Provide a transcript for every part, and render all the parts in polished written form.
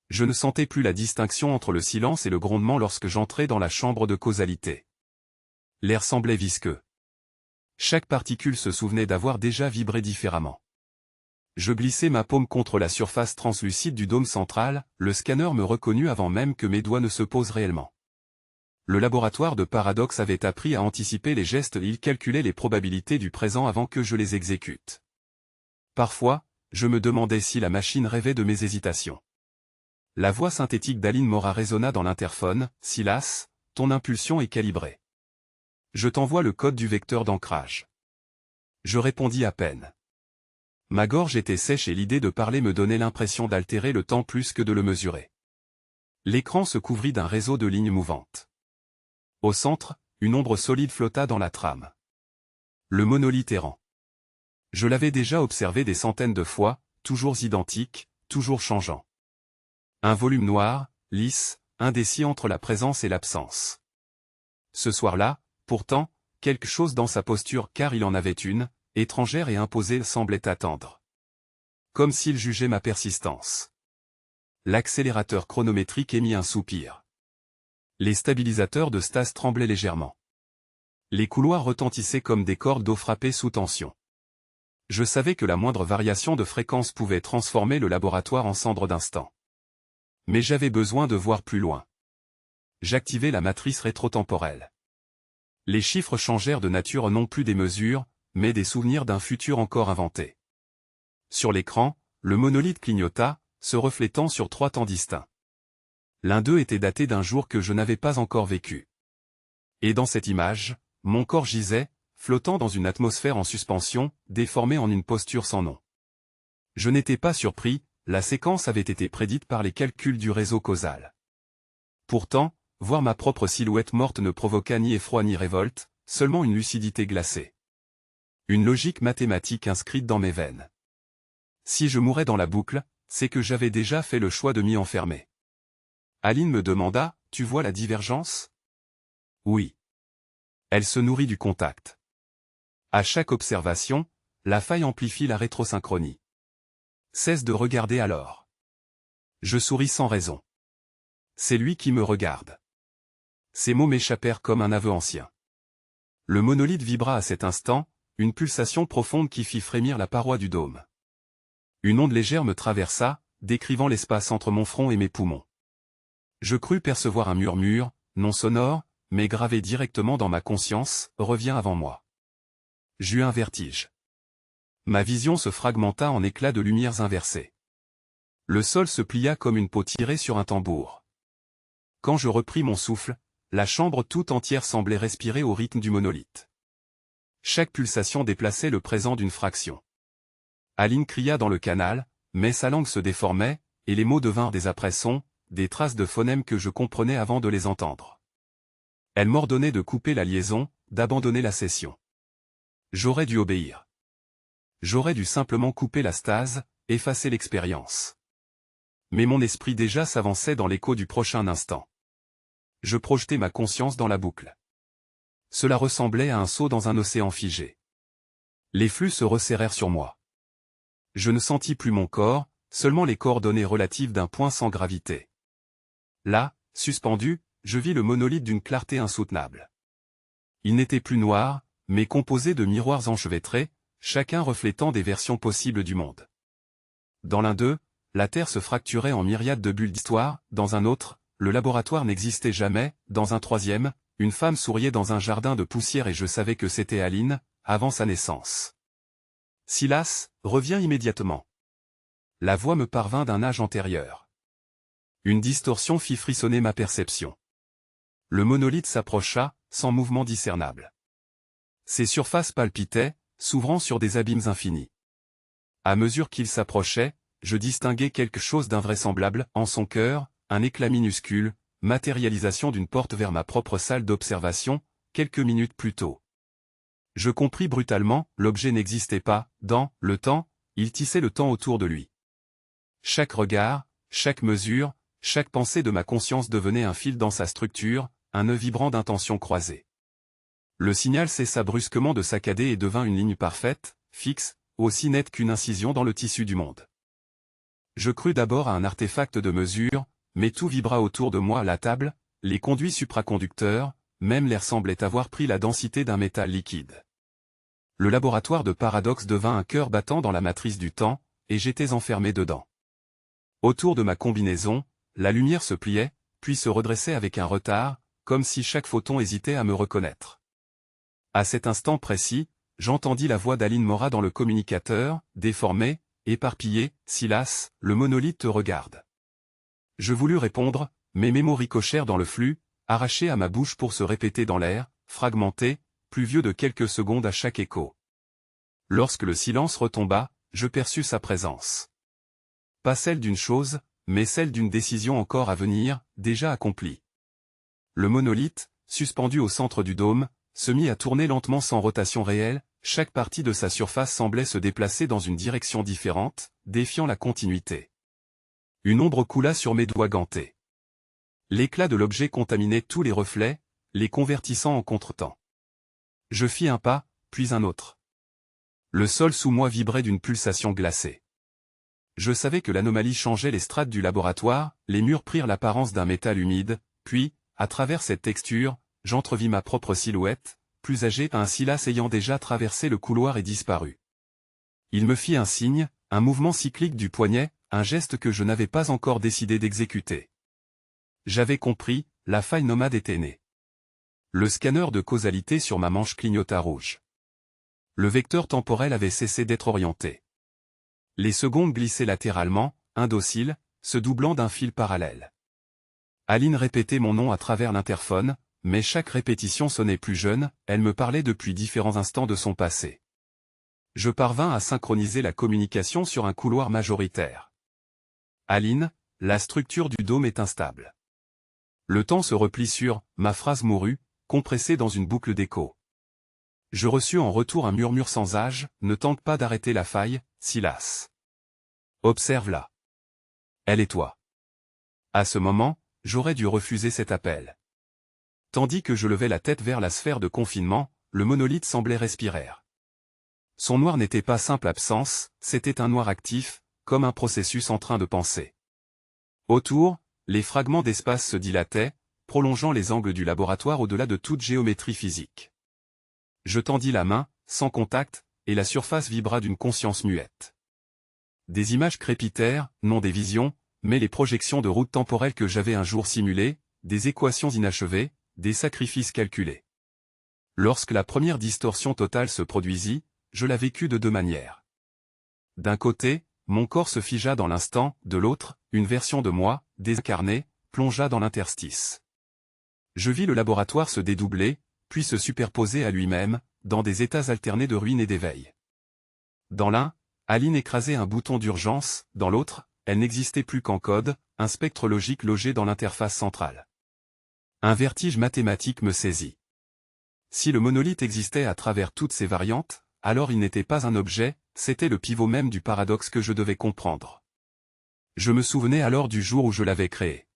Je ne sentais plus la distinction entre le silence et le grondement lorsque j'entrais dans la chambre de causalité. L'air semblait visqueux. Chaque particule se souvenait d'avoir déjà vibré différemment. Je glissai ma paume contre la surface translucide du dôme central, le scanner me reconnut avant même que mes doigts ne se posent réellement. Le laboratoire de Paradox avait appris à anticiper les gestes et il calculait les probabilités du présent avant que je les exécute. Parfois, je me demandais si la machine rêvait de mes hésitations. La voix synthétique d'Aline Mora résonna dans l'interphone, « Silas, ton impulsion est calibrée. Je t'envoie le code du vecteur d'ancrage. » Je répondis à peine. Ma gorge était sèche et l'idée de parler me donnait l'impression d'altérer le temps plus que de le mesurer. L'écran se couvrit d'un réseau de lignes mouvantes. Au centre, une ombre solide flotta dans la trame. Le monolithe errant. Je l'avais déjà observé des centaines de fois, toujours identique, toujours changeant. Un volume noir, lisse, indécis entre la présence et l'absence. Ce soir-là, pourtant, quelque chose dans sa posture, car il en avait une, étrangère et imposée, semblait attendre. Comme s'il jugeait ma persistance. L'accélérateur chronométrique émit un soupir. Les stabilisateurs de stase tremblaient légèrement. Les couloirs retentissaient comme des cordes d'eau frappées sous tension. Je savais que la moindre variation de fréquence pouvait transformer le laboratoire en cendres d'instant. Mais j'avais besoin de voir plus loin. J'activai la matrice rétrotemporelle. Les chiffres changèrent de nature, non plus des mesures, mais des souvenirs d'un futur encore inventé. Sur l'écran, le monolithe clignota, se reflétant sur 3 temps distincts. L'un d'eux était daté d'un jour que je n'avais pas encore vécu. Et dans cette image, mon corps gisait, flottant dans une atmosphère en suspension, déformé en une posture sans nom. Je n'étais pas surpris, la séquence avait été prédite par les calculs du réseau causal. Pourtant, voir ma propre silhouette morte ne provoqua ni effroi ni révolte, seulement une lucidité glacée. Une logique mathématique inscrite dans mes veines. Si je mourais dans la boucle, c'est que j'avais déjà fait le choix de m'y enfermer. Aline me demanda, « Tu vois la divergence ?» Oui. Elle se nourrit du contact. À chaque observation, la faille amplifie la rétrosynchronie. Cesse de regarder alors. Je souris sans raison. C'est lui qui me regarde. Ces mots m'échappèrent comme un aveu ancien. Le monolithe vibra à cet instant, une pulsation profonde qui fit frémir la paroi du dôme. Une onde légère me traversa, décrivant l'espace entre mon front et mes poumons. Je crus percevoir un murmure, non sonore, mais gravé directement dans ma conscience, « Reviens avant moi. » J'eus un vertige. Ma vision se fragmenta en éclats de lumières inversées. Le sol se plia comme une peau tirée sur un tambour. Quand je repris mon souffle, la chambre tout entière semblait respirer au rythme du monolithe. Chaque pulsation déplaçait le présent d'une fraction. Aline cria dans le canal, mais sa langue se déformait, et les mots devinrent des après-sons, des traces de phonèmes que je comprenais avant de les entendre. Elle m'ordonnait de couper la liaison, d'abandonner la session. J'aurais dû obéir. J'aurais dû simplement couper la stase, effacer l'expérience. Mais mon esprit déjà s'avançait dans l'écho du prochain instant. Je projetais ma conscience dans la boucle. Cela ressemblait à un saut dans un océan figé. Les flux se resserrèrent sur moi. Je ne sentis plus mon corps, seulement les coordonnées relatives d'un point sans gravité. Là, suspendu, je vis le monolithe d'une clarté insoutenable. Il n'était plus noir, mais composé de miroirs enchevêtrés, chacun reflétant des versions possibles du monde. Dans l'un d'eux, la Terre se fracturait en myriades de bulles d'histoire, dans un autre, le laboratoire n'existait jamais, dans un troisième, une femme souriait dans un jardin de poussière et je savais que c'était Aline, avant sa naissance. « Silas, reviens immédiatement. » La voix me parvint d'un âge antérieur. Une distorsion fit frissonner ma perception. Le monolithe s'approcha, sans mouvement discernable. Ses surfaces palpitaient, s'ouvrant sur des abîmes infinis. À mesure qu'il s'approchait, je distinguais quelque chose d'invraisemblable, en son cœur, un éclat minuscule, matérialisation d'une porte vers ma propre salle d'observation, quelques minutes plus tôt. Je compris brutalement, l'objet n'existait pas, dans le temps, il tissait le temps autour de lui. Chaque regard, chaque mesure, chaque pensée de ma conscience devenait un fil dans sa structure, un nœud vibrant d'intentions croisées. Le signal cessa brusquement de saccader et devint une ligne parfaite, fixe, aussi nette qu'une incision dans le tissu du monde. Je crus d'abord à un artefact de mesure, mais tout vibra autour de moi, la table, les conduits supraconducteurs, même l'air semblait avoir pris la densité d'un métal liquide. Le laboratoire de paradoxe devint un cœur battant dans la matrice du temps, et j'étais enfermé dedans. Autour de ma combinaison, la lumière se pliait, puis se redressait avec un retard, comme si chaque photon hésitait à me reconnaître. À cet instant précis, j'entendis la voix d'Aline Mora dans le communicateur, déformée, éparpillée. « Silas, le monolithe te regarde. » Je voulus répondre, mais mes mots ricochèrent dans le flux, arrachés à ma bouche pour se répéter dans l'air, fragmentés, pluvieux de quelques secondes à chaque écho. Lorsque le silence retomba, je perçus sa présence. Pas celle d'une chose, mais celle d'une décision encore à venir, déjà accomplie. Le monolithe, suspendu au centre du dôme, se mit à tourner lentement sans rotation réelle, chaque partie de sa surface semblait se déplacer dans une direction différente, défiant la continuité. Une ombre coula sur mes doigts gantés. L'éclat de l'objet contaminait tous les reflets, les convertissant en contretemps. Je fis un pas, puis un autre. Le sol sous moi vibrait d'une pulsation glacée. Je savais que l'anomalie changeait les strates du laboratoire, les murs prirent l'apparence d'un métal humide, puis, à travers cette texture, j'entrevis ma propre silhouette, plus âgée, un Silas ayant déjà traversé le couloir et disparu. Il me fit un signe, un mouvement cyclique du poignet, un geste que je n'avais pas encore décidé d'exécuter. J'avais compris, la faille nomade était née. Le scanner de causalité sur ma manche clignota rouge. Le vecteur temporel avait cessé d'être orienté. Les secondes glissaient latéralement, indociles, se doublant d'un fil parallèle. Aline répétait mon nom à travers l'interphone, mais chaque répétition sonnait plus jeune, elle me parlait depuis différents instants de son passé. Je parvins à synchroniser la communication sur un couloir majoritaire. Aline, la structure du dôme est instable. Le temps se replie sur « ma phrase mourue », compressée dans une boucle d'écho. Je reçus en retour un murmure sans âge, « ne tente pas d'arrêter la faille, Silas. Observe-la. Elle est toi. » À ce moment, j'aurais dû refuser cet appel. Tandis que je levais la tête vers la sphère de confinement, le monolithe semblait respirer. Son noir n'était pas simple absence, c'était un noir actif, comme un processus en train de penser. Autour, les fragments d'espace se dilataient, prolongeant les angles du laboratoire au-delà de toute géométrie physique. Je tendis la main, sans contact, et la surface vibra d'une conscience muette. Des images crépitèrent, non des visions, mais les projections de routes temporelles que j'avais un jour simulées, des équations inachevées, des sacrifices calculés. Lorsque la première distorsion totale se produisit, je la vécus de deux manières. D'un côté, mon corps se figea dans l'instant, de l'autre, une version de moi, désincarnée, plongea dans l'interstice. Je vis le laboratoire se dédoubler, puis se superposer à lui-même, dans des états alternés de ruine et d'éveil. Dans l'un, Aline écrasait un bouton d'urgence, dans l'autre, elle n'existait plus qu'en code, un spectre logique logé dans l'interface centrale. Un vertige mathématique me saisit. Si le monolithe existait à travers toutes ces variantes, alors il n'était pas un objet, c'était le pivot même du paradoxe que je devais comprendre. Je me souvenais alors du jour où je l'avais créé.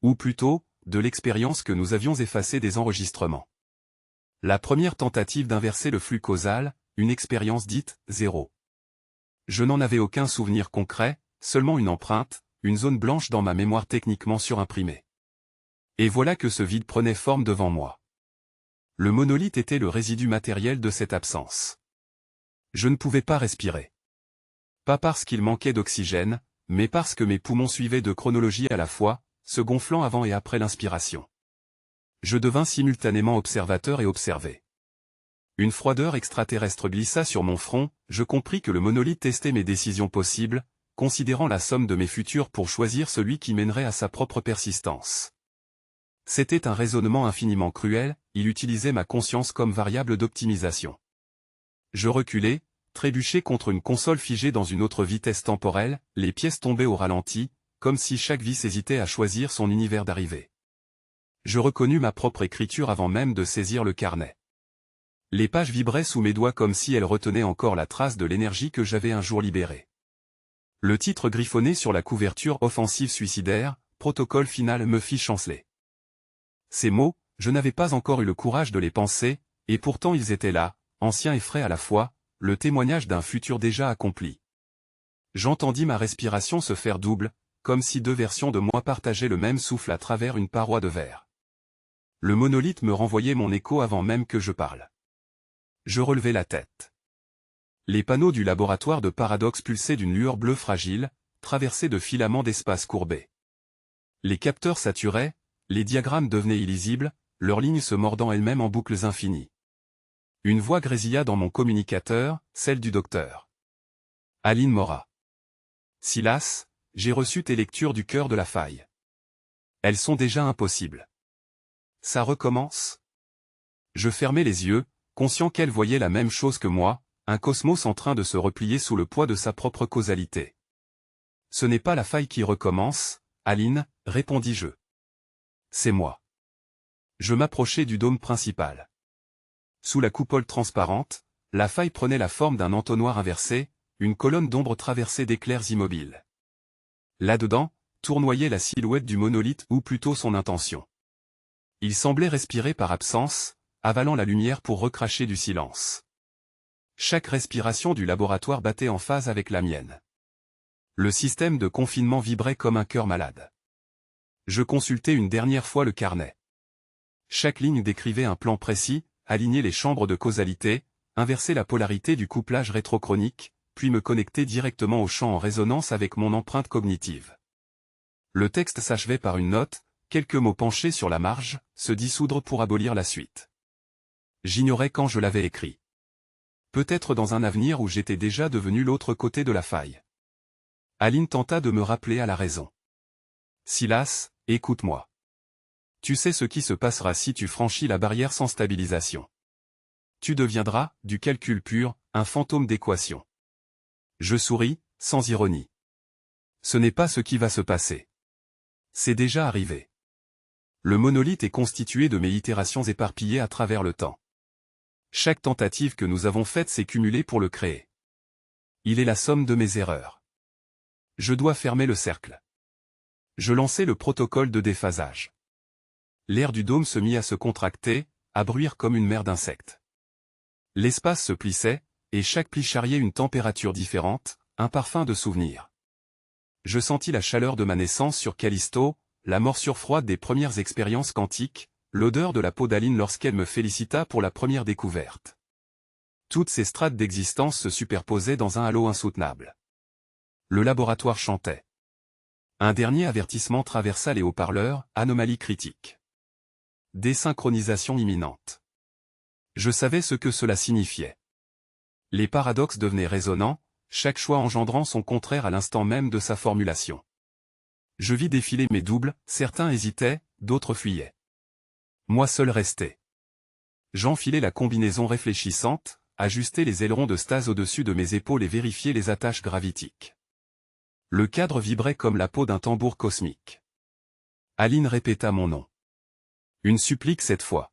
Ou plutôt, de l'expérience que nous avions effacée des enregistrements. La première tentative d'inverser le flux causal, une expérience dite « zéro ». Je n'en avais aucun souvenir concret, seulement une empreinte, une zone blanche dans ma mémoire techniquement surimprimée. Et voilà que ce vide prenait forme devant moi. Le monolithe était le résidu matériel de cette absence. Je ne pouvais pas respirer. Pas parce qu'il manquait d'oxygène, mais parce que mes poumons suivaient deux chronologies à la fois, se gonflant avant et après l'inspiration. Je devins simultanément observateur et observé. Une froideur extraterrestre glissa sur mon front, je compris que le monolithe testait mes décisions possibles, considérant la somme de mes futurs pour choisir celui qui mènerait à sa propre persistance. C'était un raisonnement infiniment cruel, il utilisait ma conscience comme variable d'optimisation. Je reculai, trébuché contre une console figée dans une autre vitesse temporelle, les pièces tombaient au ralenti, comme si chaque vis hésitait à choisir son univers d'arrivée. Je reconnus ma propre écriture avant même de saisir le carnet. Les pages vibraient sous mes doigts comme si elles retenaient encore la trace de l'énergie que j'avais un jour libérée. Le titre griffonné sur la couverture « Offensive suicidaire, protocole final » me fit chanceler. Ces mots, je n'avais pas encore eu le courage de les penser, et pourtant ils étaient là, anciens et frais à la fois, le témoignage d'un futur déjà accompli. J'entendis ma respiration se faire double, comme si deux versions de moi partageaient le même souffle à travers une paroi de verre. Le monolithe me renvoyait mon écho avant même que je parle. Je relevai la tête. Les panneaux du laboratoire de paradoxe pulsaient d'une lueur bleue fragile, traversée de filaments d'espace courbés. Les capteurs saturaient, les diagrammes devenaient illisibles, leurs lignes se mordant elles-mêmes en boucles infinies. Une voix grésilla dans mon communicateur, celle du docteur. Aline Mora. Silas, j'ai reçu tes lectures du cœur de la faille. Elles sont déjà impossibles. Ça recommence? Je fermai les yeux, conscient qu'elle voyait la même chose que moi, un cosmos en train de se replier sous le poids de sa propre causalité. Ce n'est pas la faille qui recommence, Aline, répondis-je. C'est moi. Je m'approchai du dôme principal. Sous la coupole transparente, la faille prenait la forme d'un entonnoir inversé, une colonne d'ombre traversée d'éclairs immobiles. Là-dedans, tournoyait la silhouette du monolithe ou plutôt son intention. Il semblait respirer par absence, avalant la lumière pour recracher du silence. Chaque respiration du laboratoire battait en phase avec la mienne. Le système de confinement vibrait comme un cœur malade. Je consultai une dernière fois le carnet. Chaque ligne décrivait un plan précis, aligner les chambres de causalité, inverser la polarité du couplage rétrochronique, puis me connecter directement au champ en résonance avec mon empreinte cognitive. Le texte s'achevait par une note, quelques mots penchés sur la marge, se dissoudre pour abolir la suite. J'ignorais quand je l'avais écrit. Peut-être dans un avenir où j'étais déjà devenu l'autre côté de la faille. Aline tenta de me rappeler à la raison. Silas, écoute-moi. Tu sais ce qui se passera si tu franchis la barrière sans stabilisation. Tu deviendras, du calcul pur, un fantôme d'équation. Je souris, sans ironie. Ce n'est pas ce qui va se passer. C'est déjà arrivé. Le monolithe est constitué de mes itérations éparpillées à travers le temps. Chaque tentative que nous avons faite s'est cumulée pour le créer. Il est la somme de mes erreurs. Je dois fermer le cercle. Je lançai le protocole de déphasage. L'air du dôme se mit à se contracter, à bruire comme une mer d'insectes. L'espace se plissait, et chaque pli charriait une température différente, un parfum de souvenir. Je sentis la chaleur de ma naissance sur Callisto, la morsure froide des premières expériences quantiques, l'odeur de la peau d'Aline lorsqu'elle me félicita pour la première découverte. Toutes ces strates d'existence se superposaient dans un halo insoutenable. Le laboratoire chantait. Un dernier avertissement traversa les haut-parleurs, anomalie critique. Désynchronisation imminente. Je savais ce que cela signifiait. Les paradoxes devenaient résonnants, chaque choix engendrant son contraire à l'instant même de sa formulation. Je vis défiler mes doubles, certains hésitaient, d'autres fuyaient. Moi seul restais. J'enfilai la combinaison réfléchissante, ajustai les ailerons de stase au-dessus de mes épaules et vérifiai les attaches gravitiques. Le cadre vibrait comme la peau d'un tambour cosmique. Aline répéta mon nom. Une supplique cette fois.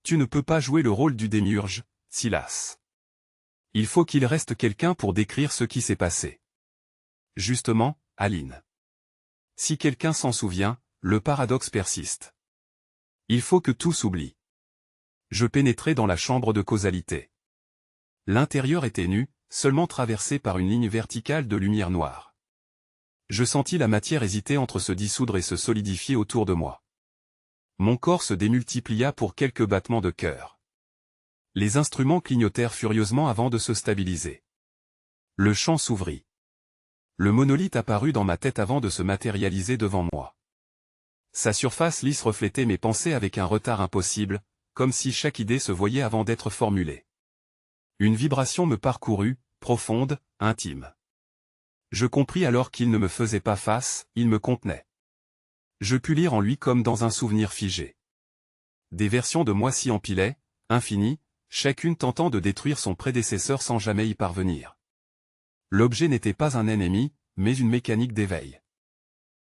Tu ne peux pas jouer le rôle du démiurge, Silas. Il faut qu'il reste quelqu'un pour décrire ce qui s'est passé. Justement, Aline. Si quelqu'un s'en souvient, le paradoxe persiste. Il faut que tout s'oublie. Je pénétrai dans la chambre de causalité. L'intérieur était nu, seulement traversé par une ligne verticale de lumière noire. Je sentis la matière hésiter entre se dissoudre et se solidifier autour de moi. Mon corps se démultiplia pour quelques battements de cœur. Les instruments clignotèrent furieusement avant de se stabiliser. Le champ s'ouvrit. Le monolithe apparut dans ma tête avant de se matérialiser devant moi. Sa surface lisse reflétait mes pensées avec un retard impossible, comme si chaque idée se voyait avant d'être formulée. Une vibration me parcourut, profonde, intime. Je compris alors qu'il ne me faisait pas face, il me contenait. Je pus lire en lui comme dans un souvenir figé. Des versions de moi s'y empilaient, infinies, chacune tentant de détruire son prédécesseur sans jamais y parvenir. L'objet n'était pas un ennemi, mais une mécanique d'éveil.